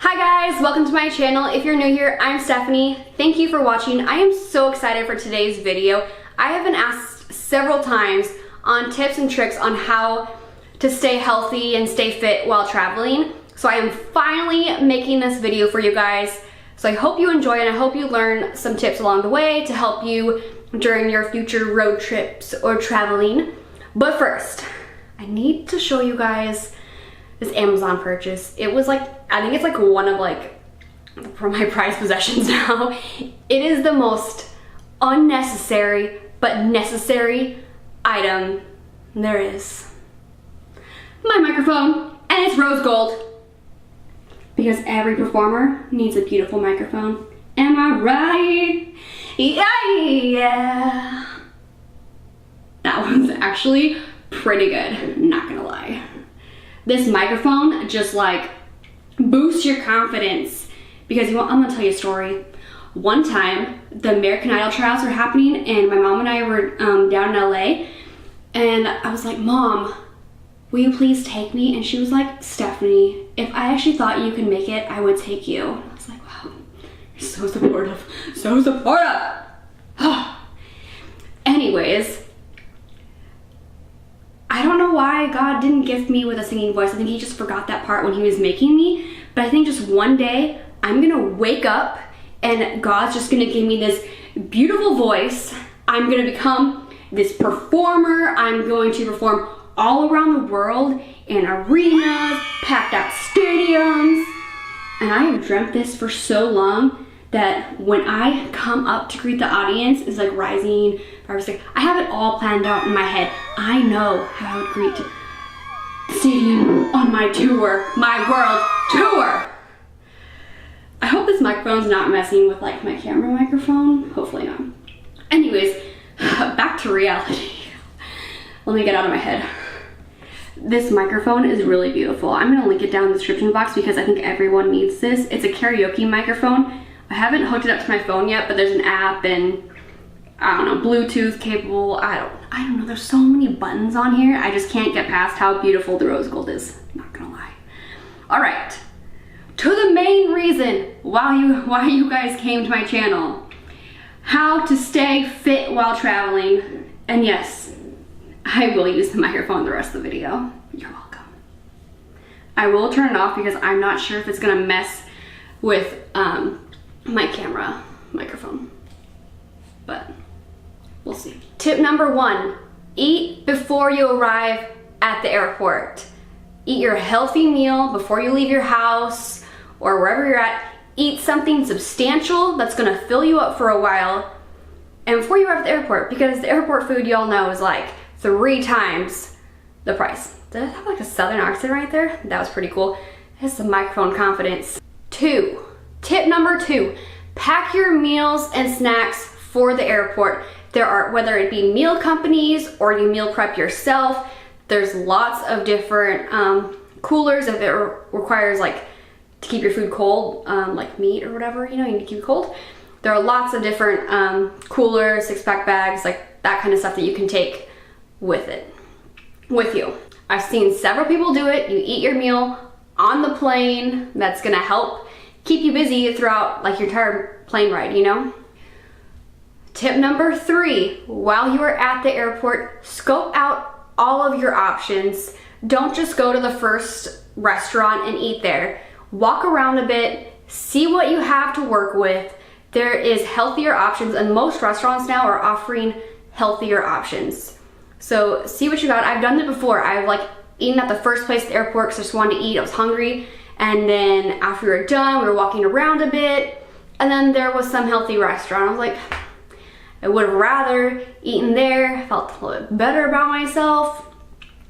Hi guys, welcome to my channel. If you're new here, I'm Stephanie. Thank you for watching. I am so excited for today's video. I have been asked several times on tips and tricks on how to stay healthy and stay fit while traveling. So I am finally making this video for you guys. So I hope you enjoy and I hope you learn some tips along the way to help you during your future road trips or traveling. But first, I need to show you guys this Amazon purchase. It was like, I think it's like one of my prized possessions now. It is the most unnecessary but necessary item there is. My microphone, and it's rose gold. Because every performer needs a beautiful microphone. Am I right? Yeah. That one's actually pretty good, not gonna lie. This microphone just like boosts your confidence because I'm gonna tell you a story. One time, the American Idol tryouts were happening and my mom and I were down in LA, and I was like, Mom, will you please take me? And she was like, Stephanie, if I actually thought you could make it, I would take you. And I was like, wow, you're so supportive, so supportive. Anyways, I don't know why God didn't gift me with a singing voice. I think he just forgot that part when he was making me. But I think just one day I'm gonna wake up and God's just gonna give me this beautiful voice. I'm gonna become this performer. I'm going to perform all around the world in arenas, packed out stadiums. And I have dreamt this for so long that when I come up to greet the audience, it's like rising, I have it all planned out in my head. I know how I would greet the stadium on my tour, my world tour. I hope this microphone's not messing with like my camera microphone. Hopefully not. Anyways, back to reality. Let me get out of my head. This microphone is really beautiful. I'm gonna link it down in the description box because I think everyone needs this. It's a karaoke microphone. I haven't hooked it up to my phone yet, but there's an app and I don't know, Bluetooth capable. I don't know. There's so many buttons on here. I just can't get past how beautiful the rose gold is. Not gonna lie. All right, to the main reason why you guys came to my channel: how to stay fit while traveling. And yes, I will use the microphone the rest of the video. You're welcome. I will turn it off because I'm not sure if it's gonna mess with my camera microphone, but we'll see. Tip number 1, eat before you arrive at the airport. Eat your healthy meal before you leave your house or wherever you're at. Eat something substantial that's gonna fill you up for a while and before you arrive at the airport, because the airport food, y'all know, is like 3 times the price. Did I have like a southern accent right there? That was pretty cool. It's the microphone confidence. Tip number 2, pack your meals and snacks for the airport. There are, whether it be meal companies or you meal prep yourself, there's lots of different coolers if it requires like to keep your food cold, like meat or whatever, you know, you need to keep it cold. There are lots of different coolers, 6-pack bags, like that kind of stuff that you can take with you. I've seen several people do it. You eat your meal on the plane. That's gonna help keep you busy throughout like your entire plane ride, you know? Tip number 3, while you are at the airport, scope out all of your options. Don't just go to the first restaurant and eat there. Walk around a bit, see what you have to work with. There is healthier options and most restaurants now are offering healthier options. So see what you got. I've done it before. I've like eaten at the first place at the airport because I just wanted to eat, I was hungry. And then after we were done, we were walking around a bit, and then there was some healthy restaurant. I was like, I would have rather eaten there. I felt a little bit better about myself.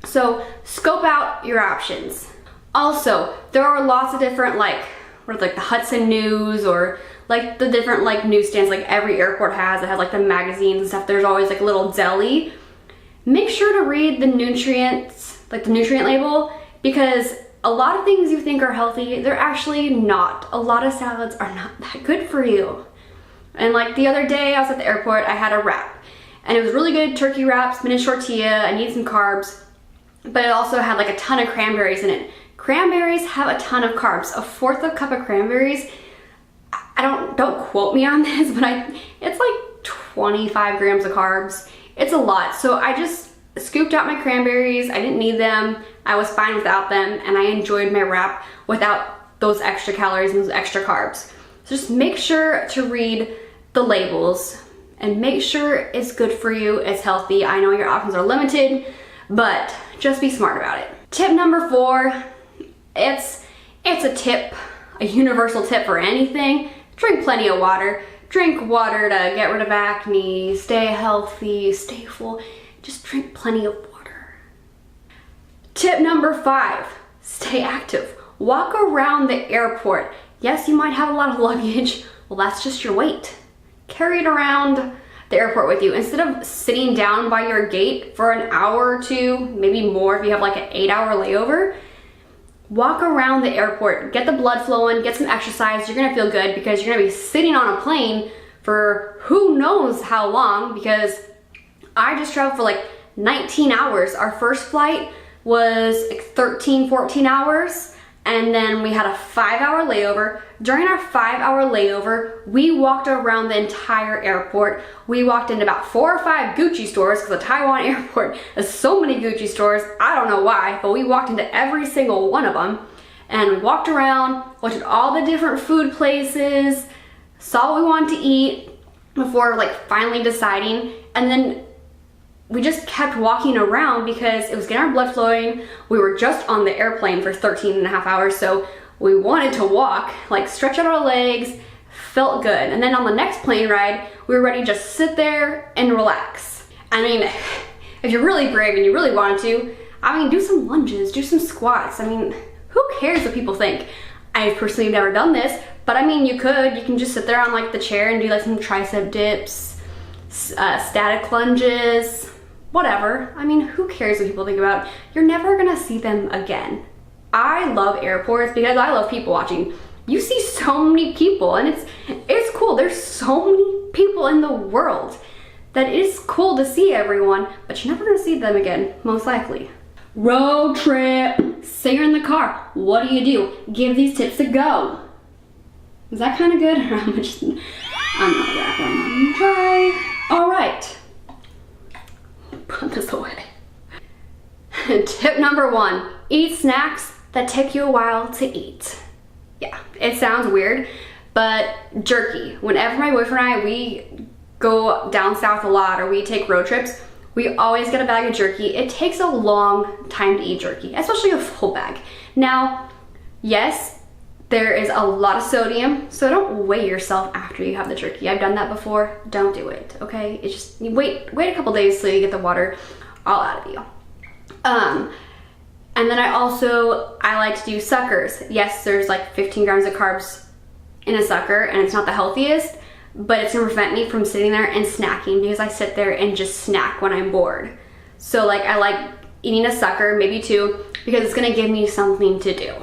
So scope out your options. Also, there are lots of different like the Hudson News or like the different like newsstands like every airport has. It has like the magazines and stuff. There's always like a little deli. Make sure to read the nutrients, like the nutrient label, because a lot of things you think are healthy, they're actually not. A lot of salads are not that good for you. And like the other day, I was at the airport, I had a wrap. And it was really good, turkey wrap, spinach tortilla, I needed some carbs. But it also had like a ton of cranberries in it. Cranberries have a ton of carbs. A fourth of a cup of cranberries, don't quote me on this, but it's like 25 grams of carbs. It's a lot. So I just scooped out my cranberries. I didn't need them. I was fine without them, and I enjoyed my wrap without those extra calories and those extra carbs. So just make sure to read the labels and make sure it's good for you, it's healthy. I know your options are limited, but just be smart about it. Tip number 4, it's a tip, a universal tip for anything. Drink plenty of water. Drink water to get rid of acne, stay healthy, stay full. Just drink plenty of water. Tip number 5, stay active. Walk around the airport. Yes, you might have a lot of luggage. Well, that's just your weight. Carry it around the airport with you. Instead of sitting down by your gate for an hour or two, maybe more if you have like an 8-hour layover, walk around the airport, get the blood flowing, get some exercise. You're gonna feel good because you're gonna be sitting on a plane for who knows how long, because I just traveled for like 19 hours. Our first flight was like 13, 14 hours. And then we had a 5-hour layover. During our 5-hour layover, we walked around the entire airport. We walked into about 4 or 5 Gucci stores, because the Taiwan airport has so many Gucci stores. I don't know why, but we walked into every single one of them. And we walked around, looked at all the different food places, saw what we wanted to eat before like finally deciding. And then we just kept walking around because it was getting our blood flowing. We were just on the airplane for 13 and a half hours, so we wanted to walk, like stretch out our legs, felt good. And then on the next plane ride, we were ready to just sit there and relax. I mean, if you're really brave and you really wanted to, do some lunges, do some squats. Who cares what people think? I personally have never done this, but you could. You can just sit there on like the chair and do like some tricep dips, static lunges, whatever. Who cares what people think about? You're never gonna see them again. I love airports because I love people watching. You see so many people, and it's cool. There's so many people in the world that it is cool to see everyone, but you're never gonna see them again, most likely. Road trip. Say you're in the car. What do? Give these tips a go. Is that kind of good? I'm not a rapper. I'm gonna try. All right. Put this away. Tip number 1, eat snacks that take you a while to eat. Yeah, it sounds weird, but jerky. Whenever my boyfriend and I, we go down south a lot or we take road trips, we always get a bag of jerky. It takes a long time to eat jerky, especially a full bag. Now, yes, there is a lot of sodium, so don't weigh yourself after you have the jerky. I've done that before. Don't do it, okay? It's just, you wait a couple days so you get the water all out of you. And then I like to do suckers. Yes, there's like 15 grams of carbs in a sucker, and it's not the healthiest, but it's gonna prevent me from sitting there and snacking, because I sit there and just snack when I'm bored. So like, I like eating a sucker, maybe 2, because it's gonna give me something to do.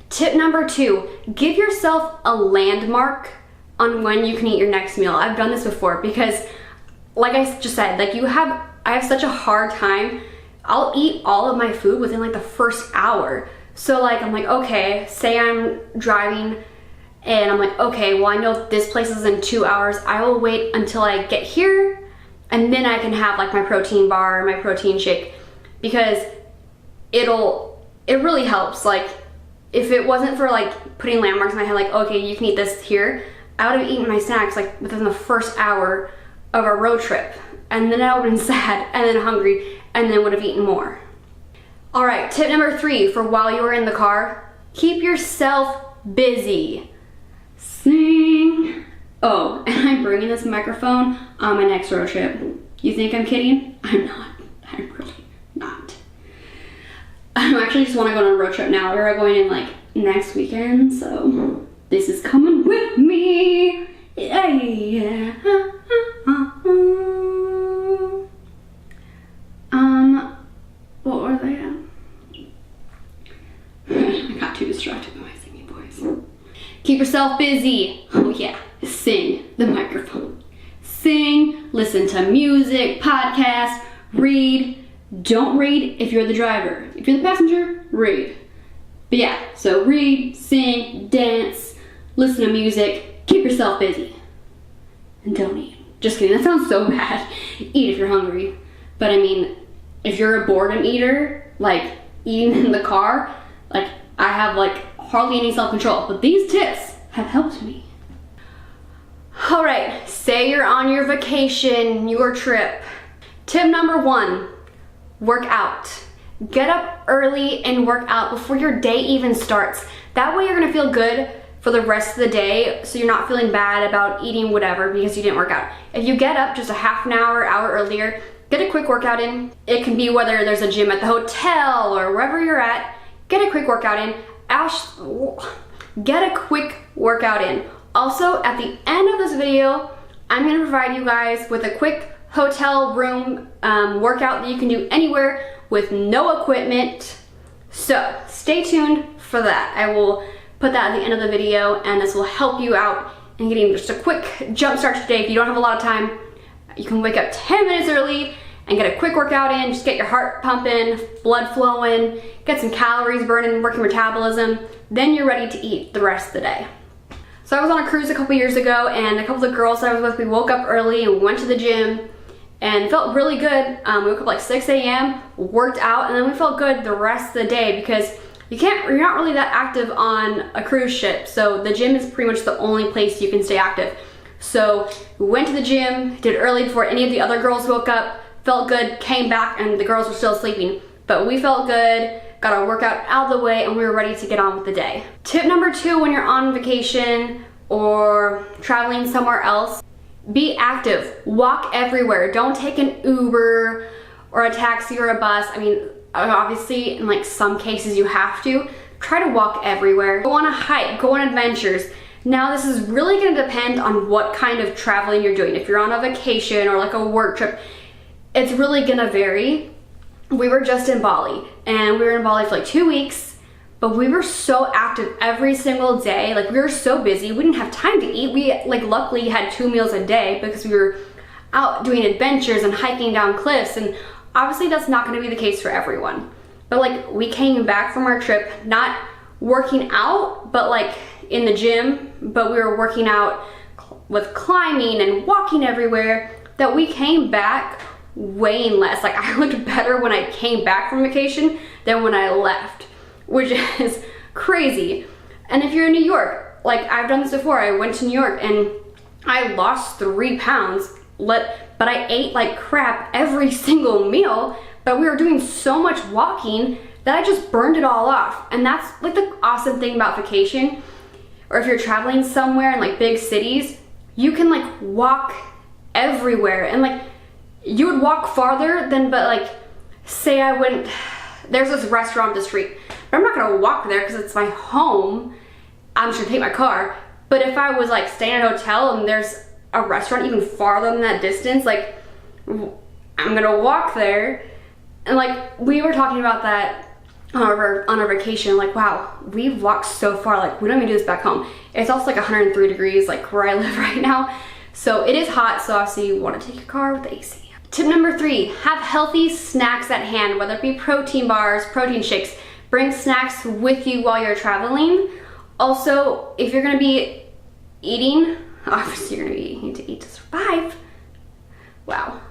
Tip number 2, give yourself a landmark on when you can eat your next meal. I've done this before because, like I just said, I have such a hard time. I'll eat all of my food within like the first hour. So like, I'm like, okay, say I'm driving and I'm like, okay, well, I know this place is in 2 hours. I will wait until I get here, and then I can have like my protein bar, my protein shake, because it really helps. Like, if it wasn't for like putting landmarks in my head, like, okay, you can eat this here, I would have eaten my snacks like within the first hour of our road trip. And then I would have been sad and then hungry and then would have eaten more. All right, tip number 3 for while you are in the car, keep yourself busy. Sing. Oh, and I'm bringing this microphone on my next road trip. You think I'm kidding? I'm not. I'm really not. I actually just want to go on a road trip now. We're going in like next weekend, so this is coming with me. Yeah. What were they at? I got too distracted by my singing voice. Keep yourself busy. Oh yeah, sing the microphone. Sing, listen to music, podcasts, read. Don't read if you're the driver. If you're the passenger, read. But yeah, so read, sing, dance, listen to music, keep yourself busy. And don't eat. Just kidding, that sounds so bad. Eat if you're hungry. But I mean, if you're a boredom eater, like eating in the car, like I have like hardly any self-control, but these tips have helped me. All right, say you're on your vacation, your trip. Tip number 1, work out. Get up early and work out before your day even starts. That way you're gonna feel good for the rest of the day, so you're not feeling bad about eating whatever because you didn't work out. If you get up just a half an hour, hour earlier, get a quick workout in. It can be whether there's a gym at the hotel or wherever you're at, get a quick workout in. Get a quick workout in. Also, at the end of this video, I'm gonna provide you guys with a quick hotel room workout that you can do anywhere with no equipment. So stay tuned for that. I will put that at the end of the video, and this will help you out in getting just a quick jump start today. If you don't have a lot of time, you can wake up 10 minutes early and get a quick workout in. Just get your heart pumping, blood flowing, get some calories burning, working metabolism. Then you're ready to eat the rest of the day. So I was on a cruise a couple years ago, and a couple of girls that I was with, we woke up early and we went to the gym and felt really good. We woke up like 6 a.m., worked out, and then we felt good the rest of the day because you're not really that active on a cruise ship. So the gym is pretty much the only place you can stay active. So we went to the gym, did early before any of the other girls woke up, felt good, came back, and the girls were still sleeping. But we felt good, got our workout out of the way, and we were ready to get on with the day. Tip number 2, when you're on vacation or traveling somewhere else, be active. Walk everywhere. Don't take an Uber or a taxi or a bus. I mean, obviously, in like some cases you have to. Try to walk everywhere. Go on a hike, go on adventures. Now this is really gonna depend on what kind of traveling you're doing. If you're on a vacation or like a work trip, it's really gonna vary. We were just in Bali, and we were in Bali for like 2 weeks, but we were so active every single day. Like we were so busy, we didn't have time to eat. We like luckily had 2 meals a day because we were out doing adventures and hiking down cliffs, and obviously that's not gonna be the case for everyone. But like we came back from our trip, not working out, but like in the gym, but we were working out with climbing and walking everywhere, that we came back weighing less. Like I looked better when I came back from vacation than when I left, which is crazy. And if you're in New York, like I've done this before, I went to New York and I lost 3 pounds, but I ate like crap every single meal, but we were doing so much walking that I just burned it all off. And that's like the awesome thing about vacation, or if you're traveling somewhere in like big cities, you can like walk everywhere, and like you would walk farther than, but like say I went, there's this restaurant up the street, but I'm not gonna walk there because it's my home. I'm just gonna take my car. But if I was like staying at a hotel and there's a restaurant even farther than that distance, like I'm gonna walk there. And like we were talking about that on our vacation, like wow, we've walked so far, like we don't even do this back home. It's also like 103 degrees like where I live right now, so it is hot, so obviously you want to take your car with the AC. Tip number 3, have healthy snacks at hand, whether it be protein bars, protein shakes. Bring snacks with you while you're traveling. Also, if you're gonna be eating, obviously you're gonna be eating to eat to survive. Wow.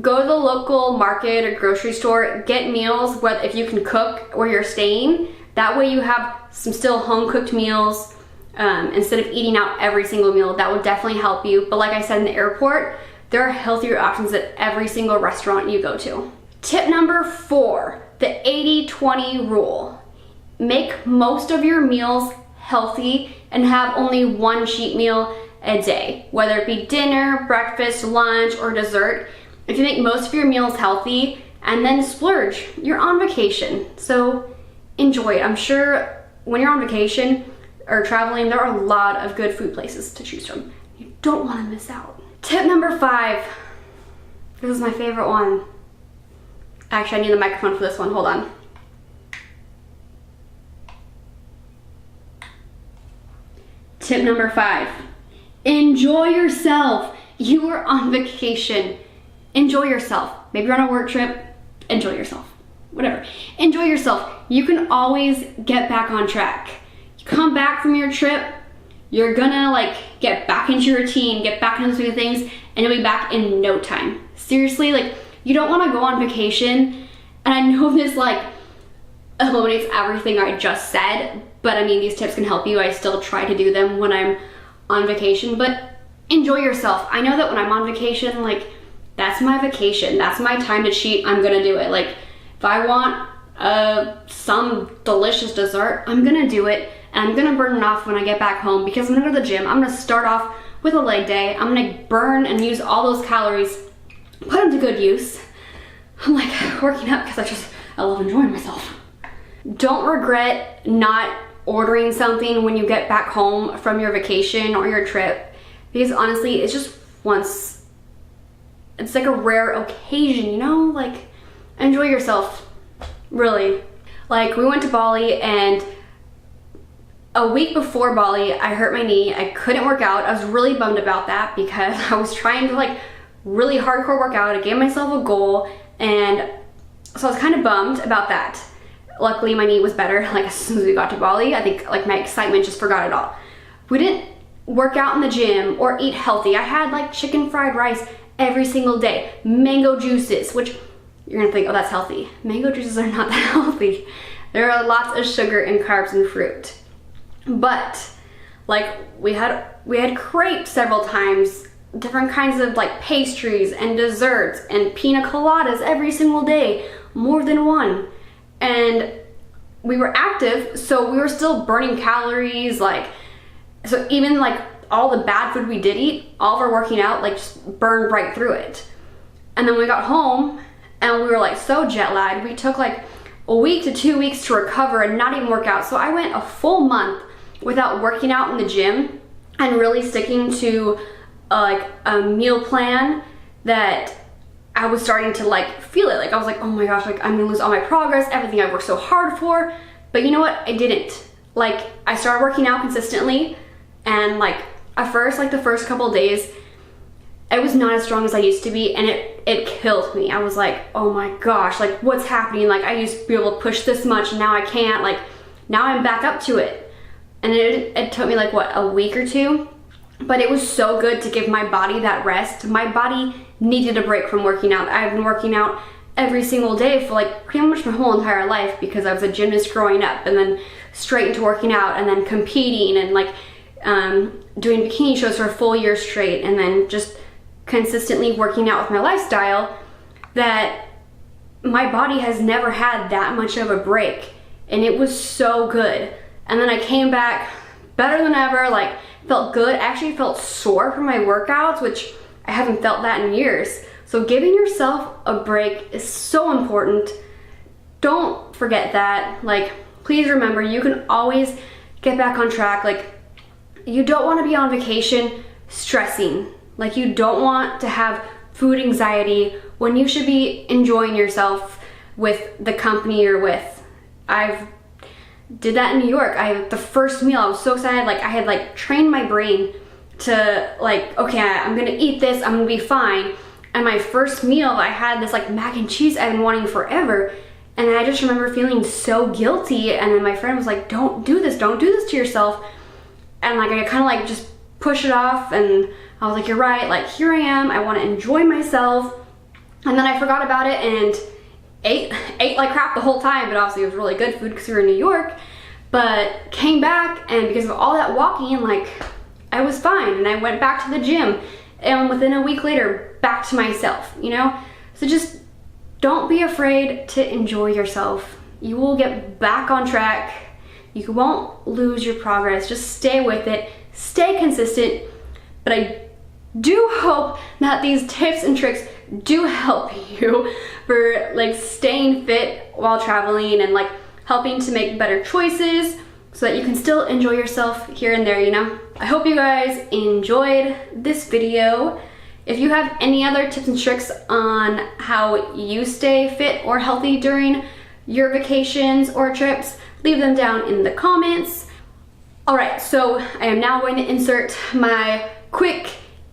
Go to the local market or grocery store, get meals, if you can cook where you're staying. That way you have some still home cooked meals instead of eating out every single meal. That would definitely help you. But like I said, in the airport, there are healthier options at every single restaurant you go to. Tip number 4, the 80-20 rule. Make most of your meals healthy and have only one cheat meal a day, whether it be dinner, breakfast, lunch, or dessert. If you make most of your meals healthy and then splurge, you're on vacation, so enjoy it. I'm sure when you're on vacation or traveling, there are a lot of good food places to choose from. You don't want to miss out. Tip number 5, this is my favorite one. Actually, I need the microphone for this one, hold on. Tip number 5, enjoy yourself. You are on vacation. Enjoy yourself. Maybe you're on a work trip, enjoy yourself. Whatever. Enjoy yourself. you can always get back on track. You come back from your trip, you're gonna like get back into your routine, get back into the swing of things, and you'll be back in no time. Seriously, like, you don't wanna go on vacation, and I know this like eliminates everything I just said, but I mean, these tips can help you. I still try to do them when I'm on vacation, but enjoy yourself. I know that when I'm on vacation, like, that's my vacation. That's my time to cheat. I'm gonna do it. Like, if I want some delicious dessert, I'm gonna do it, and I'm gonna burn it off when I get back home because I'm gonna go to the gym. I'm gonna start off with a leg day. I'm gonna burn and use all those calories, put them to good use. I'm like working out because I love enjoying myself. Don't regret not ordering something when you get back home from your vacation or your trip, because honestly, it's just once. It's like a rare occasion, you know? Like, enjoy yourself, really. Like, we went to Bali, and a week before Bali, I hurt my knee. I couldn't work out. I was really bummed about that because I was trying to like really hardcore work out. I gave myself a goal, and so I was kind of bummed about that. Luckily, my knee was better like as soon as we got to Bali. I think like my excitement just forgot it all. We didn't work out in the gym or eat healthy. I had like chicken fried rice every single day, mango juices, which you're gonna think, oh, that's healthy. Mango juices are not that healthy. There are lots of sugar and carbs in fruit. But like we had crepes several times, different kinds of like pastries and desserts and pina coladas every single day, more than one. And we were active, so we were still burning calories, like, so even like all the bad food we did eat, all of our working out, like, just burned right through it. And then we got home and we were like so jet lagged. We took like a week to 2 weeks to recover and not even work out. So I went a full month without working out in the gym and really sticking to like a meal plan that I was starting to like feel it. Like, I was like, oh my gosh, like, I'm gonna lose all my progress, everything I worked so hard for. But you know what? I didn't. Like, I started working out consistently, and like at first, like the first couple of days, I was not as strong as I used to be, and it killed me. I was like, oh my gosh, like, what's happening? Like, I used to be able to push this much, and now I can't. Like, now I'm back up to it. And it took me like, what, a week or two? But it was so good to give my body that rest. My body needed a break from working out. I've been working out every single day for like pretty much my whole entire life because I was a gymnast growing up, and then straight into working out, and then competing, and like doing bikini shows for a full year straight, and then just consistently working out with my lifestyle, that my body has never had that much of a break. And it was so good. And then I came back better than ever, like, felt good. I actually felt sore from my workouts, which I haven't felt that in years. So giving yourself a break is so important. Don't forget that. Like, please remember, you can always get back on track. Like, you don't want to be on vacation stressing. Like, you don't want to have food anxiety when you should be enjoying yourself with the company you're with. I've did that in New York. The first meal, I was so excited. Like, I had like trained my brain to like, okay, I'm gonna eat this, I'm gonna be fine. And my first meal, I had this like mac and cheese I've been wanting forever. And I just remember feeling so guilty. And then my friend was like, don't do this to yourself. And like, I kind of like just push it off. And I was like, you're right, like, here I am, I wanna enjoy myself. And then I forgot about it and ate like crap the whole time, but obviously it was really good food because we were in New York. But came back, and because of all that walking, like, I was fine, and I went back to the gym, and within a week later, back to myself, you know? So just don't be afraid to enjoy yourself. You will get back on track. You won't lose your progress. Just stay with it, stay consistent. But I do hope that these tips and tricks do help you for like staying fit while traveling, and like helping to make better choices so that you can still enjoy yourself here and there, you know? I hope you guys enjoyed this video. If you have any other tips and tricks on how you stay fit or healthy during your vacations or trips, leave them down in the comments. All right, so I am now going to insert my quick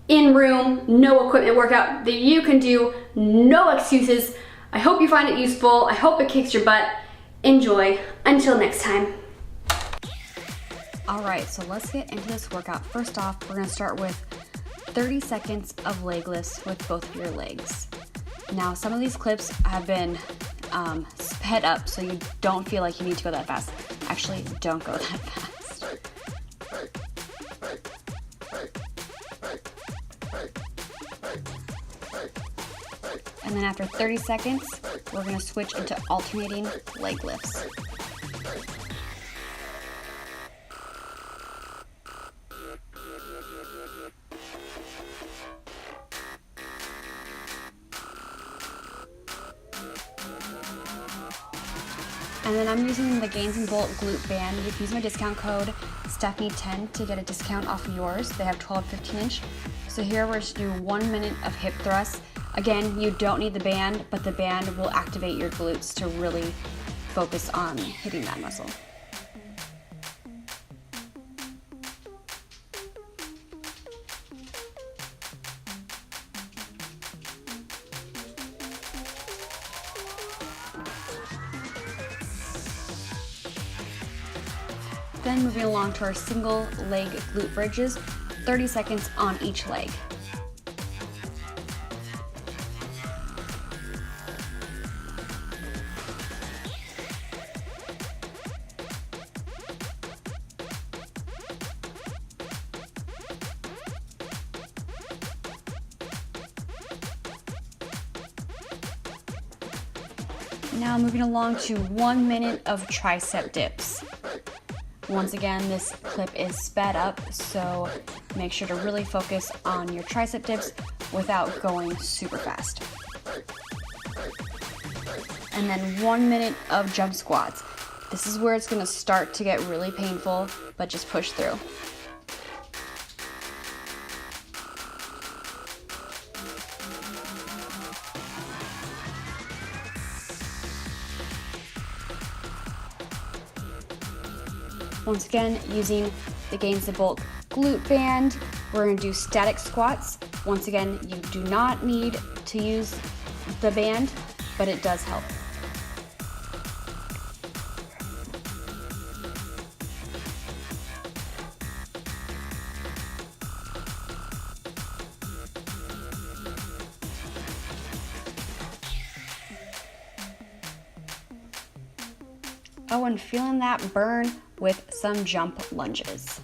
in-room, no equipment workout that you can do, no excuses. I hope you find it useful. I hope it kicks your butt. Enjoy. Until next time. All right, so let's get into this workout. First off, we're gonna start with 30 seconds of leg lifts with both of your legs. Now, some of these clips have been sped up so you don't feel like you need to go that fast. Actually, don't go that fast. And then after 30 seconds, we're gonna switch into alternating leg lifts. And then I'm using the Gains and Bolt glute band. You can use my discount code Stephanie10 to get a discount off of yours. They have 12, 15 inch. So here we're just do 1 minute of hip thrusts. Again, you don't need the band, but the band will activate your glutes to really focus on hitting that muscle. Then moving along to our single leg glute bridges, 30 seconds on each leg. Now moving along to 1 minute of tricep dips. Once again, this clip is sped up, so make sure to really focus on your tricep dips without going super fast. And then 1 minute of jump squats. This is where it's gonna start to get really painful, but just push through. Once again, using the Gains and Bolt glute band, we're gonna do static squats. Once again, you do not need to use the band, but it does help. Oh, and feeling that burn with some jump lunges.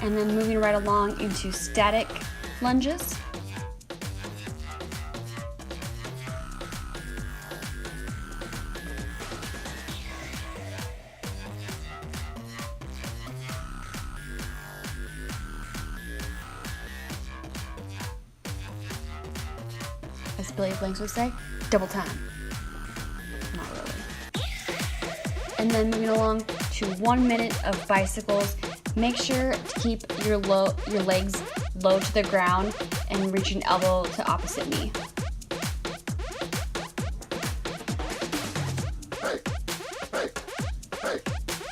And then moving right along into static lunges. As Billy Blanks would say, double time. Not really. And then moving along to 1 minute of bicycles. Make sure to keep your legs low to the ground and reach an elbow to opposite knee.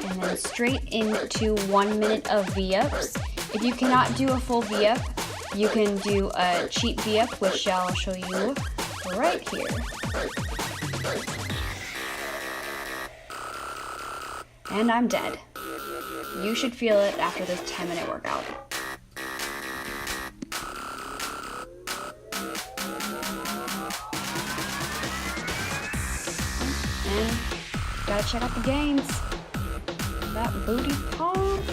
And then straight into 1 minute of V-ups. If you cannot do a full V-up, you can do a cheat V-up, which I'll show you right here. And I'm dead. You should feel it after this 10-minute workout. And gotta check out the gains. That booty pump.